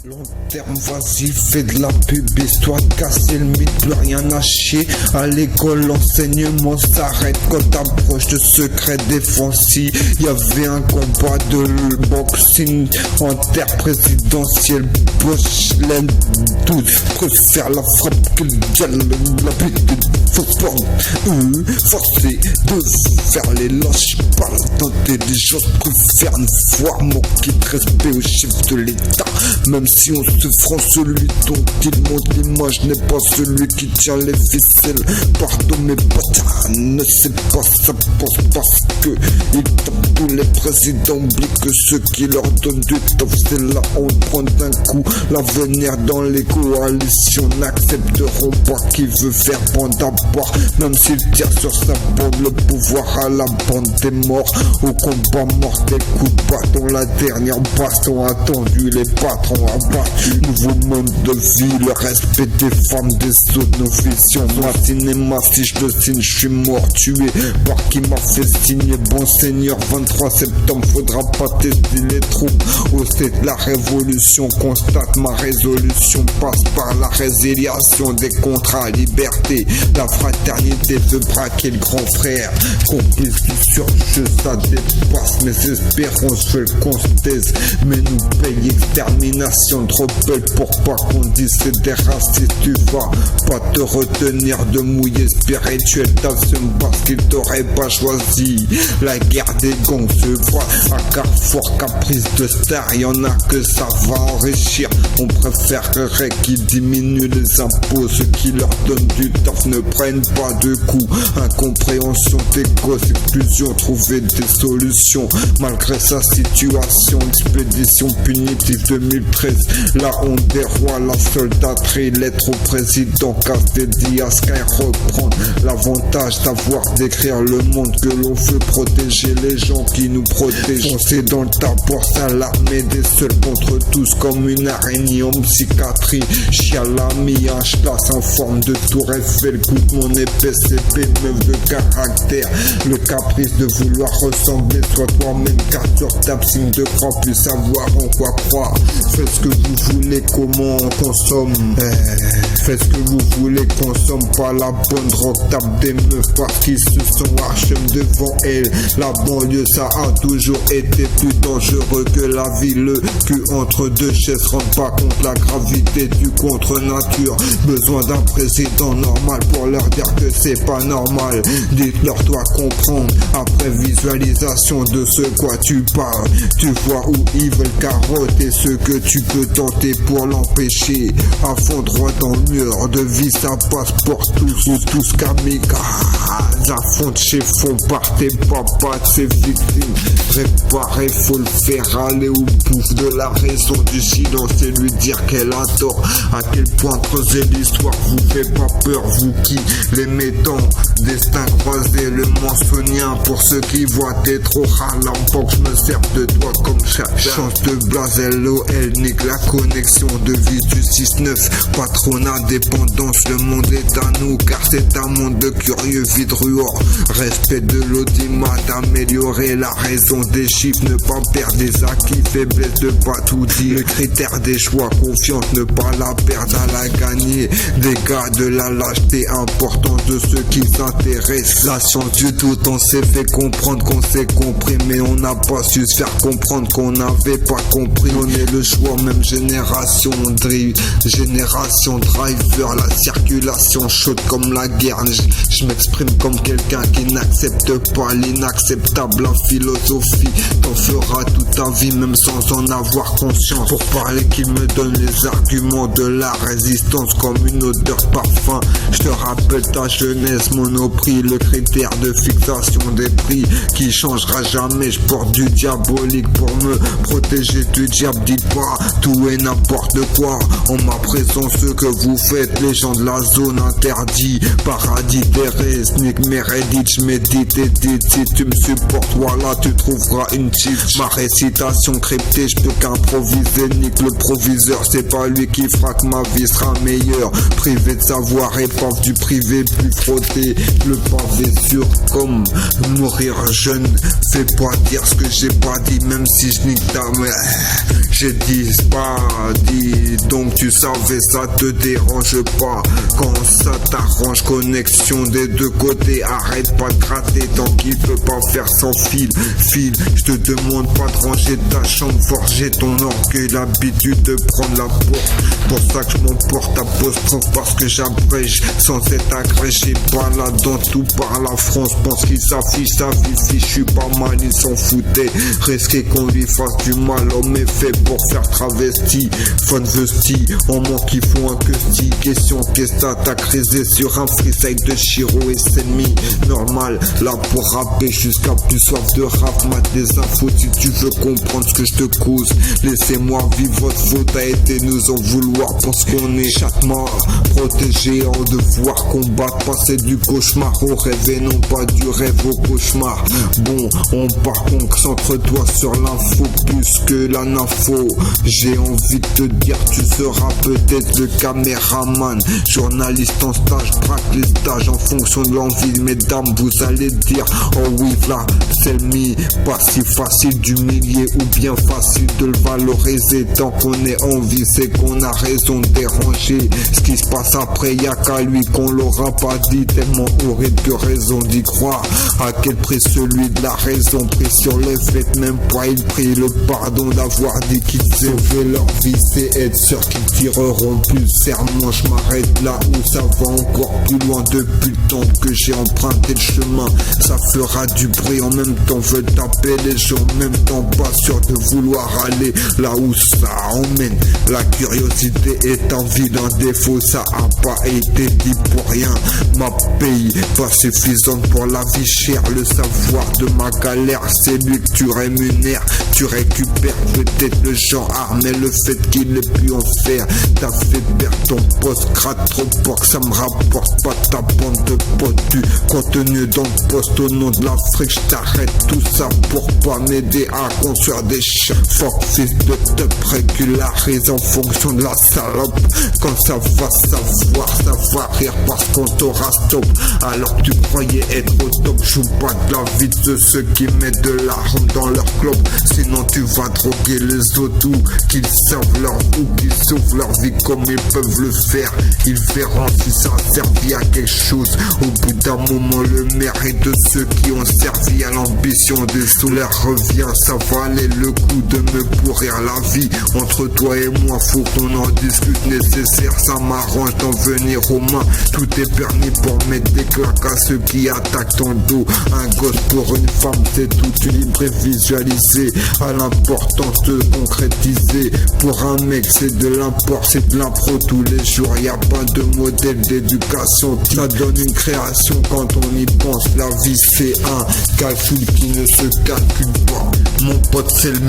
Long terme, vas-y, fais de la pub, histoire de casser le mythe, plus rien à chier. À l'école, l'enseignement s'arrête quand t'approches de secret défensif. Y'avait un combat de boxing interprésidentiel. Bosch, l'aile 12, préfère la frappe que le diable. L'habitude, faut pas forcer de faire les lâches. Par la tenter des gens préfèrent nous voir moquer de respect au chef de l'État. Même si on se franc, celui dont il montre l'image n'est pas celui qui tient les ficelles. Pardon mes potes, ne c'est pas ça, pense parce que ils tapent tous les présidents, oublient que ceux qui leur donnent du top, c'est là on prend d'un coup l'avenir dans les coalitions. N'accepteront pas qui veut faire bande à part, même s'il tire sur sa bande, le pouvoir à la bande des morts. Au combat mortel, coup de bâton, la dernière baston attendue, les patrons abattus. Nouveau mode de vie, le respect des femmes, des autres, nos visions. Ma cinéma, si je le signe, je suis mort, tué par qui m'a fait signer. Bon Seigneur, 23 septembre, faudra pas tester les troupes. Au stade de la révolution, constate ma résolution, passe par la résiliation des contrats, liberté, la fraternité, de braquer le grand frère. Complice du surjeu, ça dépasse mes espérances, je le constate, mais nous paye extermination de rebelles pour pas qu'on dise c'est des racistes. Tu vas pas te retenir de mouiller spirituel, t'assumes parce qu'ils t'auraient pas choisi. La guerre des gangs se voit à Carrefour, caprice de star, y'en a que ça va enrichir. On préférerait qu'ils diminuent les impôts, ceux qui leur donnent du taf ne prennent pas de coups. Incompréhension des causes, exclusion, trouver des solutions malgré sa situation. Expédition punitive 2013, la honte des rois, la soldaterie, lettre au président, casse des dias, reprendre l'avantage d'avoir d'écrire le monde que l'on veut protéger, les gens qui nous protègent. Foncer dans le tas pour s'alarmer des seuls contre tous comme une araignée en psychiatrie. Chialami, un chlasse en forme de tour Eiffel, coûte mon épée CP, meuf de caractère. Le caprice de vouloir ressembler, soit toi-même, car sur ta signe de croix, plus savoir en quoi croire. Faites ce que vous voulez, comment on consomme. Faites ce que vous voulez, consomme pas la bonne drogue, tape des meufs parce qu'ils se sont archés devant elle. La banlieue, ça a toujours été plus dangereux que la ville. Le cul entre deux chaises, rend pas compte la gravité du contre-nature. Besoin d'un président normal pour leur dire que c'est pas normal. Dites-leur, dois comprendre, après visualisation de ce quoi tu parles. Tu vois où ils veulent carotter ce que tu peux tenter pour l'empêcher. À fond droit dans le mur de vie, ça passe pour tous ou tous kamikazes. À fond de chez fond, partez pas de ses victimes. Réparer, faut le faire aller au bout de la raison du silence et lui dire qu'elle a tort. À quel point creuser l'histoire vous fait pas peur, vous qui les mettons destin croisé, le mensonien pour ceux qui voient t'es trop râlant pour que je me serve de toi comme chaque chance de blaze. LOL nique la connexion de vie du 6-9, patronat dépendance, le monde est à nous car c'est un monde de curieux vide ruant. Respect de l'audimat, améliorer la raison des chiffres, ne pas perdre des acquis, faiblesse de pas tout dire. Le critère des choix, confiance, ne pas la perdre à la gagner. Dégâts de la lâcheté, importance de ceux qui s'intéressent. La science du tout, on s'est fait comprendre qu'on s'est compris, mais on n'a pas su se faire comprendre qu'on n'avait pas compris. On est le choix, même génération driver, la circulation chaude comme la guerre. Je m'exprime comme quelqu'un qui n'accepte pas l'inacceptable. La philosophie t'en fera toute ta vie même sans en avoir conscience. Pour parler qu'il me donne les arguments de la résistance comme une odeur de parfum. Je te rappelle ta jeunesse, monoprix, le critère de fixation des prix qui changera jamais. Je porte du diabolique pour me protéger du diable. Dis pas tout et n'importe quoi en ma présence, ce que vous faites, les gens de la zone interdit. Paradis terrestre, sneak Meredith, je médite et dit. Si tu me supportes, voilà, tu trouveras une cheat. Ma récitation cryptée, je peux qu'improviser. Nique le proviseur, c'est pas lui qui fera que ma vie sera meilleure. Privé de savoir, épave du privé, plus frotté. Le pavé sûr comme mourir jeune. Fais pas dire ce que j'ai pas dit, même si je nique ta mère. J'ai dit, c'est pas dit. tu savais ça te dérange pas. Quand ça t'arrange, connexion des deux côtés. Arrête pas de gratter tant qu'il peut pas faire sans fil. Je te demande pas de ranger ta chambre, forger ton orgueil, l'habitude de prendre la porte. Pour ça que je m'emporte apostrophe, parce que j'abrège sans être agrégé. Balade dans tout par la France, pense qu'il s'affiche sa vie. Je suis pas mal, il s'en foutait. Risquer qu'on lui fasse du mal, homme est fait pour faire travesti. Fun vesti, en manque ils font un questi. Question qu'est-ce t'as crisé sur un freestyle de Chiro et Selmi. Normal, là pour rapper jusqu'à plus soif de rap. Mate des infos si tu veux comprendre ce que je te cause. Laissez-moi vivre votre faute, a été nous en vouloir. Parce qu'on est chaque mort, protégé en devoir combattre. Passer du cauchemar au rêve et non pas du rêve au cauchemar. Bon, on part, concentre-toi sur l'info plus que la nympho. J'ai envie de te dire, tu seras peut-être le caméraman, journaliste en stage, braque les stages en fonction de l'envie. Mesdames, vous allez dire, oh oui, là, c'est le mi. Pas si facile d'humilier ou bien facile de le valoriser. Tant qu'on est en vie, c'est qu'on a raison de déranger. Ce qui se passe après, y'a qu'à lui qu'on l'aura pas dit. Tellement horrible que raison d'y croire. À quel prix celui de la raison, pris sur les fêtes, même pas il prie le pardon d'avoir dit qu'ils sauvaient leur vie. C'est être sûr qu'ils tireront plus serment. Je m'arrête là où ça va encore plus loin. Depuis le temps que j'ai emprunté le chemin, ça fera du bruit en même temps. Veut taper les gens en même temps, pas sûr de vouloir aller là où ça emmène. La curiosité est un vilain défaut, ça a pas été dit pour rien. Ma paye pas suffisante pour la vie chère. Le savoir de ma galère, c'est lui que tu rémunères. Tu récupères peut-être le genre art, mais le fait qu'il ait pu en faire t'as fait perdre ton poste. Gratte trop pour que ça me rapporte pas ta bande de potes. Du contenu dans le poste au nom de l'Afrique. Je t'arrête tout ça pour pas m'aider à construire des chiens. Fuck fils de top, régularise en fonction de la salope. Quand ça va savoir, ça va rire parce qu'on t'aura stop. Alors que tu croyais être au top, joue pas de la vie de ceux qui mettent de l'arme dans leur clope. Sinon tu vas droguer les autres ou qu'ils servent leur ou qu'ils sauvent leur vie comme ils peuvent le faire. Ils verront si ça a servi à quelque chose. Au bout d'un moment, le mérite de ceux qui ont servi à l'ambition des sous leur revient. Ça valait le coup de me pourrir la vie. Entre toi et moi, faut qu'on en discute. Nécessaire, ça m'arrange d'en venir aux mains. Tout est permis pour mettre des claques à ceux qui attaquent ton dos. Un gosse pour une femme, c'est tout libre et visualisé. À l'importance de concrétiser. Pour un mec, c'est de l'import, c'est de l'impro tous les jours. Y a pas de modèle d'éducation. Ça donne une création quand on y pense. La vie, c'est un calcul qui ne se calcule pas. Mon pote, c'est le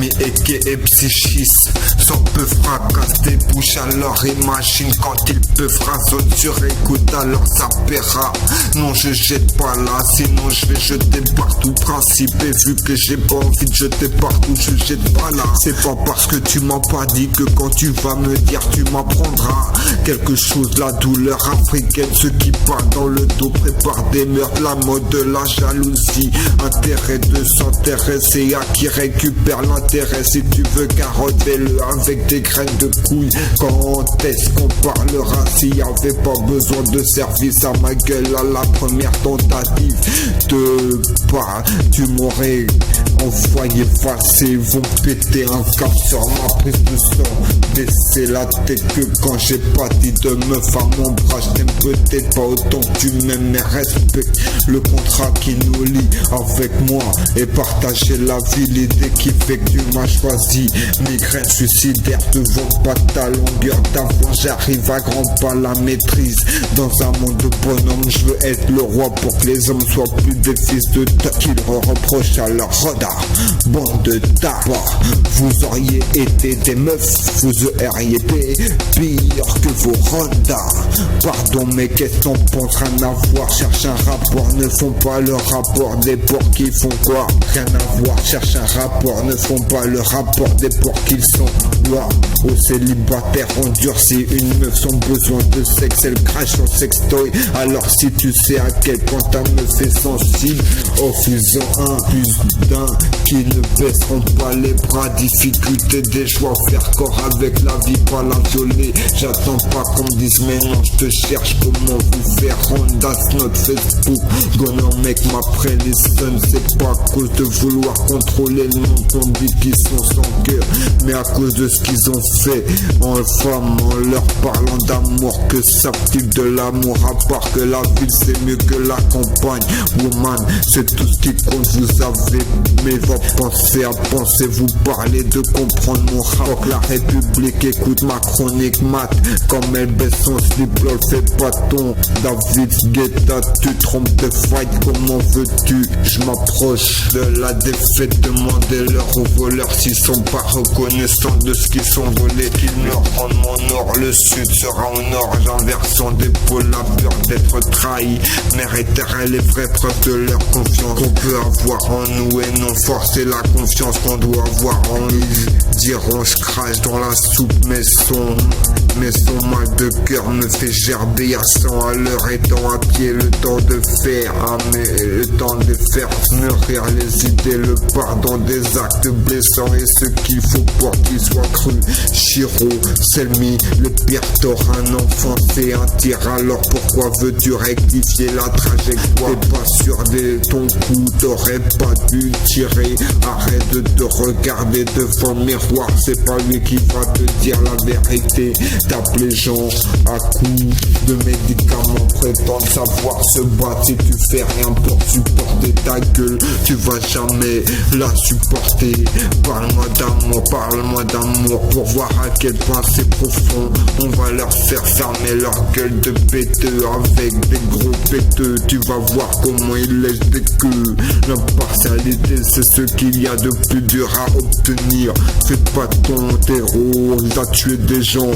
et psychisme. Sans peu fracasse des bouches, alors imagine quand il peut zone sur écoute, alors ça paiera. Non, je jette pas là, sinon je vais jeter partout. Principe, et vu que j'ai pas envie de jeter partout, je jette pas là. C'est pas parce que tu m'as pas dit que quand tu vas me dire, tu m'apprendras quelque chose. La douleur africaine, ceux qui parlent dans le dos préparent des meurtres. La mode de la jalousie, intérêt de s'intéresser à qui récupère l'intérêt. Si tu veux carotter-le avec des graines de couilles. Quand est-ce qu'on parlera s'il y avait pas besoin de service à ma gueule à la première tentative de pas, tu m'aurais envoyé passer. Vont péter un cap sur ma prise de sang. Baisser la tête que quand j'ai pas dit de meuf à mon bras. Je t'aime peut-être pas autant que tu m'aimes, mais respecte le contrat qui nous lie avec moi et partager la vie. L'idée qui fait que tu m'as choisi. Migraine suicidaire devant pas ta longueur d'avant. J'arrive à grands pas la maîtrise. Dans un monde de bonhomme, je veux être le roi pour que les hommes soient plus des fils de top qu'ils reprochent à leur radar. Bande de tabac, vous auriez été des meufs, vous auriez été pire que vos radars. Pardon, mais qu'est-ce qu'on pense? Rien à voir, cherche un rapport, ne font pas le rapport des porcs qui font quoi? Rien à voir, cherche un rapport, ne font pas le rapport des porcs qu'ils sont. Loi aux célibataires endurcis, une meuf sans besoin de sexe, elle crache son sextoy. Alors si tu sais à quel point ta meuf est sensible, oh fusion 1 plus d'un qui ne baisseront pas les bras. Difficulté des choix, faire corps avec la vie, pas la violer. J'attends pas qu'on me dise mais non, je te cherche, comment vous faire rendre. That's not Facebook, gonna make my listen. C'est pas à cause de vouloir contrôler le monde qu'on dit qu'ils sont sans cœur, mais à cause de ce qu'ils ont fait en femme, en leur parlant d'amour. Que savent-ils de l'amour à part que la ville c'est mieux que la campagne? Woman, c'est tout ce qui compte, vous avez mais va penser à penser, vous parlez de comprendre mon rap. Faut que la République écoute ma chronique mat, comme elle baisse son slip, lol, fais pas ton David Guetta, tu trompes de fight, comment veux-tu? Je m'approche de la défaite, demandez-leur aux voleurs s'ils sont pas reconnaissants de ce qu'ils sont volés, qu'ils me rendent mon or, le sud sera au nord, j'inversant d'épaule la peur d'être trahi, mériteraient les vraies preuves de leur confiance qu'on peut avoir en nous et non forcer la confiance qu'on doit avoir en eux. Diront je crache dans la soupe, mais son mal de cœur me fait gerber à 100 à l'heure, étant à pied le temps de faire, mais le temps de faire mûrir les idées, le pardon des actes blessants et ce qu'il faut pour qu'ils soient crus. Chiro, Selmi, le pire tort, un enfant c'est un tir, alors pourquoi veux-tu rectifier la trajectoire? T'es pas sûr de ton coup, t'aurais pas dû tirer. Arrête de te regarder devant le miroir, c'est pas lui qui va te dire la vérité. Tape les gens à coups de médicaments, prétendent savoir se battre. Si tu fais rien pour supporter ta gueule, tu vas jamais la supporter. Parle-moi d'amour pour voir à quel point c'est profond. On va leur faire fermer leur gueule de péteux avec des gros péteux. Tu vas voir comment ils lèchent des queues. L'impartialité c'est ce qu'il y a de plus dur à obtenir. Fais pas ton terreau, il va tuer des gens.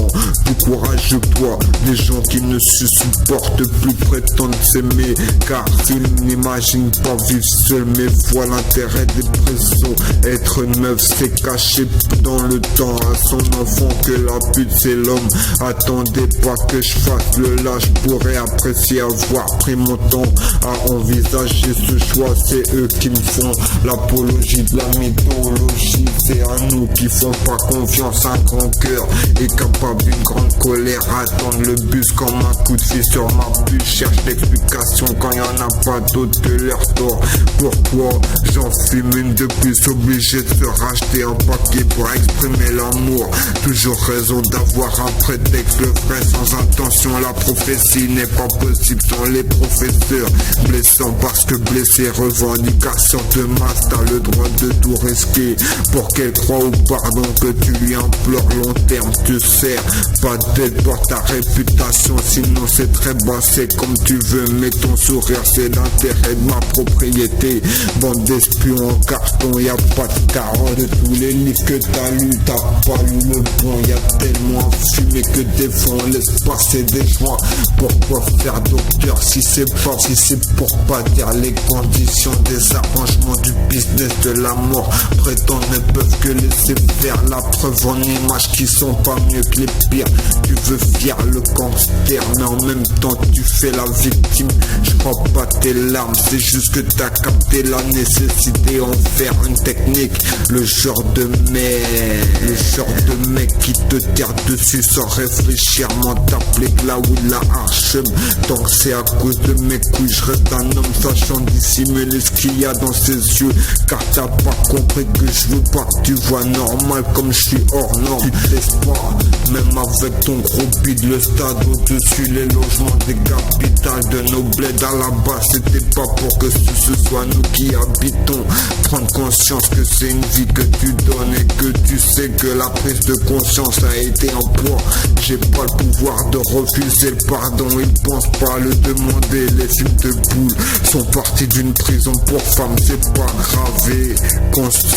Plus courageux toi, des gens qui ne se supportent plus prétendent s'aimer, car ils n'imaginent pas vivre seul. Mais voilà l'intérêt des prisons, être meuf c'est cacher dans le temps à son enfant que la pute c'est l'homme. Attendez pas que je fasse le lâche, pourrais apprécier avoir pris mon temps à envisager ce choix. C'est eux qui me font l'apologie de la mythologie, c'est à nous qui font pas confiance. Un grand cœur est capable d'une grande colère, attendre le bus comme un coup de fil sur ma puce. Cherche l'explication quand y en a pas d'autre que leur tort. Pourquoi j'en fume une de plus, obligé de se racheter un paquet pour exprimer l'amour? Toujours raison d'avoir un prétexte, le vrai sans intention. La prophétie n'est pas possible sans les professeurs. Blessant parce que blessé, revendication de masse. T'as le droit de tout risquer pour qu'elle croie au pardon que tu lui implores. Long terme te sers pas d'aide pour ta réputation, sinon c'est très bas, c'est comme tu veux, mais ton sourire c'est l'intérêt de ma propriété. Bande d'espions en carton, y a pas de carotte. De tous les livres que t'as lu, t'as pas lu le bon. Y a tellement fumé que des fonds, laisse passer des joints. Pourquoi faire docteur si c'est pour pas dire les conditions des arrangements du business de la mort? Prétendent ne peuvent que laisser faire la preuve en images qui sont pas mieux que les pires. Tu veux fier le gangster mais en même temps tu fais la victime. Je crois pas tes larmes, c'est juste que t'as capté la nécessité en faire une technique. Le genre de mec qui te tire dessus sans réfléchir, m'en t'applique là où la arche. Tant que c'est à cause de mes couilles, je reste un homme sachant dissimuler ce qu'il y a dans ses yeux. Car t'as pas compris que je veux pas que tu vois normal comme je suis hors norme. Tu te laisses pas, même avec ton gros bide, le stade au-dessus, les logements des capitales de nos bleds à la base, c'était pas pour que ce soit nous qui habitons. Prendre conscience que c'est une vie que tu donnes et que tu sais que la prise de conscience a été en poids. J'ai pas le pouvoir de refuser le pardon, ils pensent pas le demander. Les films de boules sont partis d'une prison pour femmes, c'est pas grave. Et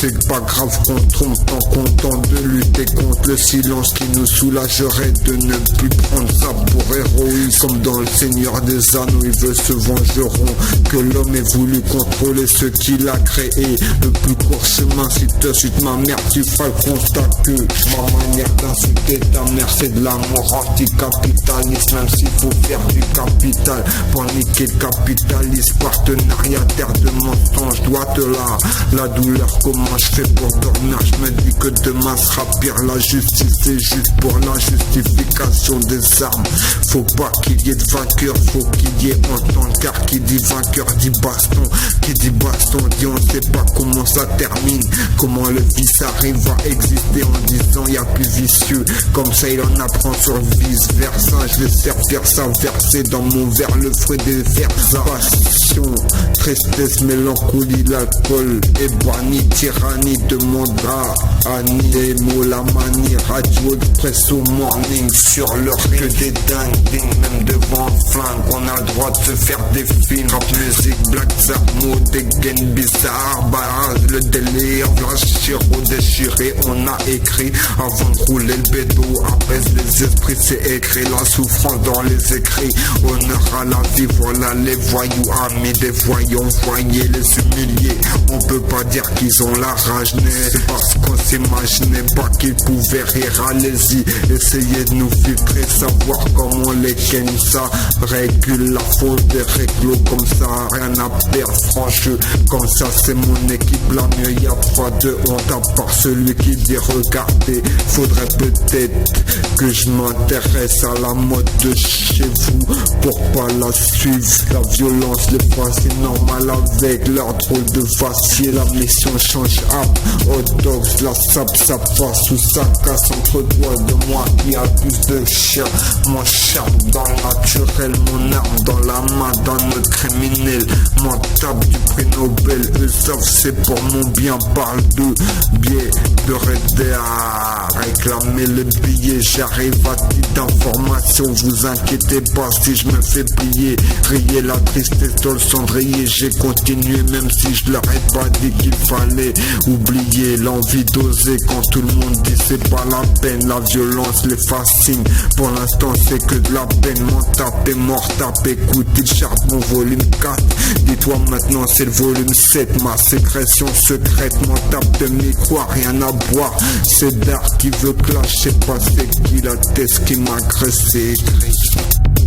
c'est pas grave qu'on trompe tant qu'on tente de lutter contre le silence qui nous soulagerait de ne plus prendre ça pour héroïsme. Comme dans le Seigneur des Anneaux, il veut se vengeront que l'homme ait voulu contrôler ce qu'il a créé. Le plus court chemin, si te suite ma mère, tu feras le constat que ma manière d'insulter ta mère c'est de l'amour anticapitaliste. Même s'il faut faire du capital pour niquer le capitalisme, partenariat terre de mensonge, dois te la la douleur, comment je fais pour dormir? Je me dis que demain sera pire. La justice c'est juste pour la justification des armes. Faut pas qu'il y ait de vainqueur, faut qu'il y ait entente. Car qui dit vainqueur dit baston. Qui dit baston dit on sait pas comment ça termine. Comment le vice arrive à exister en disant y a plus vicieux. Comme ça il en apprend sur le vice versa. Je vais servir ça, verser dans mon verre le fruit des versa. Passion, tristesse, mélancolie, l'alcool est banni, tyrannie demandera Annie, les mots, la manie, radio expresso morning sur leur que des dingues, même devant un flingue, on a le droit de se faire des films, rap musique, black zarmo, des gains bizarres, barrage, le délire, blanchir ou déchiré, on a écrit avant de rouler le bédo, apaise les esprits, c'est écrit, la souffrance dans les écrits, honneur à la vie, voilà les voyous, amis des voyants, voyez les humiliés, on peut pas dire qu'ils ont la rage née, c'est parce qu'on s'imaginait pas qu'ils pouvaient rire, allez-y, essayez de nous filtrer, savoir comment les ken ça régule la faute des réglos comme ça, rien à perdre, franchement, comme ça c'est mon équipe, la mieux y a pas de honte à part celui qui dit regardez, faudrait peut-être que je m'intéresse à la mode de chez vous pour pas la suivre, la violence, les fois c'est normal avec leur drôle de vacier, la mission change up, hot dogs, la sape ça passe ou ça casse entre toi de moi qui a plus de chien, mon charme dans le naturel, mon arme dans la main d'un autre criminel, mon table du prix Nobel, eux savent c'est pour mon bien, parle de biais, de raider à réclamer le billet, j'arrive à titre d'information, vous inquiétez pas si je me fais plier, riez la tristesse dans le cendrier, j'ai continué même si je leur ai pas dit qu'il fallait oublier l'envie d'oser quand tout le monde dit c'est pas la peine, la violence les fascine, pour l'instant c'est que de la peine, m'en tape et mort tape, écoute il charge mon volume 4, dis-toi maintenant c'est le volume 7, ma sécrétion secrète, m'en tape de micro, rien à boire, c'est Dark qui veut clash, je sais pas c'est qui la tête qui m'a agressé, écrit.